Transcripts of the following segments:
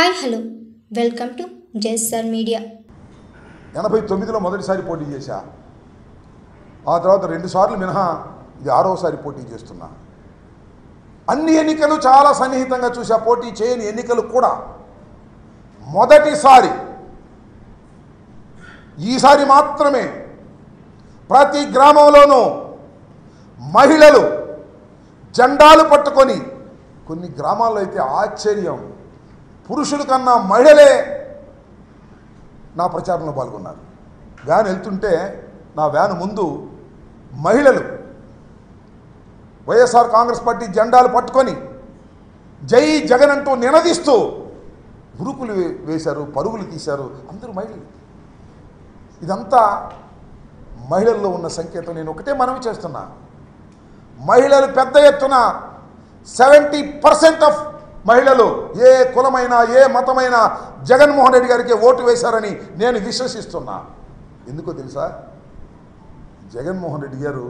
Hi hello welcome to JSR media. 89లో మొదటిసారి పోటీ చేశా. ఆ తర్వాత 2 సార్లు మినహా ఇది 6వసారి పోటీ చేస్తున్నా. అన్ని ఎన్నికలు చాలా సన్నిహితంగా చూసా. పోటీ చేయని ఎన్నికలు కూడా మొదటిసారి ఈసారి మాత్రమే ప్రతి గ్రామంలోనూ మహిళలు జెండాలు పట్టుకొని, కొన్ని గ్రామాల్లో అయితే ఆశ్చర్యం, పురుషుల కన్నా మహిళలే నా ప్రచారంలో పాల్గొన్నారు. వ్యాన్ వెళ్తుంటే నా వ్యాన్ ముందు మహిళలు వైఎస్ఆర్ కాంగ్రెస్ పార్టీ జెండాలు పట్టుకొని జై జగన్ అంటూ నినదిస్తూ ఉరుకులు వేశారు, పరుగులు తీశారు. అందరూ మహిళలు. ఇదంతా మహిళల్లో ఉన్న సంకేతం. నేను ఒకటే మనవి చేస్తున్నా, మహిళలు పెద్ద ఎత్తున 70% ఆఫ్ మహిళలు ఏ కులమైనా ఏ మతమైనా జగన్మోహన్ రెడ్డి గారికి ఓటు వేశారని నేను విశ్వసిస్తున్నా. ఎందుకో తెలుసా? జగన్మోహన్ రెడ్డి గారు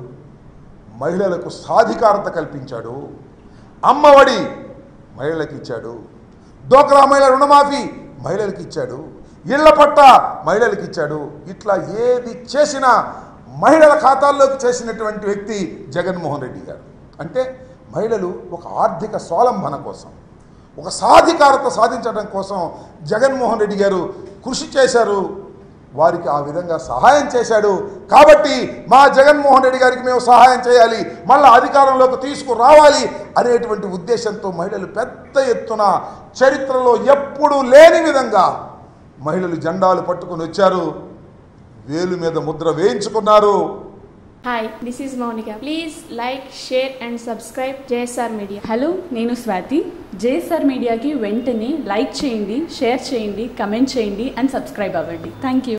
మహిళలకు సాధికారత కల్పించాడు. అమ్మఒడి మహిళలకు ఇచ్చాడు. డోక్రా మహిళల రుణమాఫీ మహిళలకు ఇచ్చాడు. ఇళ్ల పట్ట మహిళలకు ఇచ్చాడు. ఇట్లా ఏది చేసినా మహిళల ఖాతాల్లోకి చేసినటువంటి వ్యక్తి జగన్మోహన్ రెడ్డి గారు. అంటే మహిళలు ఒక ఆర్థిక స్వావలంబన కోసం, ఒక సాధికారత సాధించడం కోసం జగన్మోహన్ రెడ్డి గారు కృషి చేశారు. వారికి ఆ విధంగా సహాయం చేశాడు. కాబట్టి మా జగన్మోహన్ రెడ్డి గారికి మేము సహాయం చేయాలి, మళ్ళీ అధికారంలోకి తీసుకురావాలి అనేటువంటి ఉద్దేశంతో మహిళలు పెద్ద ఎత్తున చరిత్రలో ఎప్పుడూ లేని విధంగా మహిళలు జెండాలు పట్టుకుని వచ్చారు. వేలు మీద Mudra వేయించుకున్నారు. Hi, this is Monica. Please like, share and subscribe JSR Media. Hello, నేను స్వాతి. జేఎస్ఆర్ మీడియాకి వెంటనే లైక్ చేయండి, షేర్ చేయండి, కమెంట్ చేయండి అండ్ సబ్స్క్రైబ్ అవ్వండి. Thank you.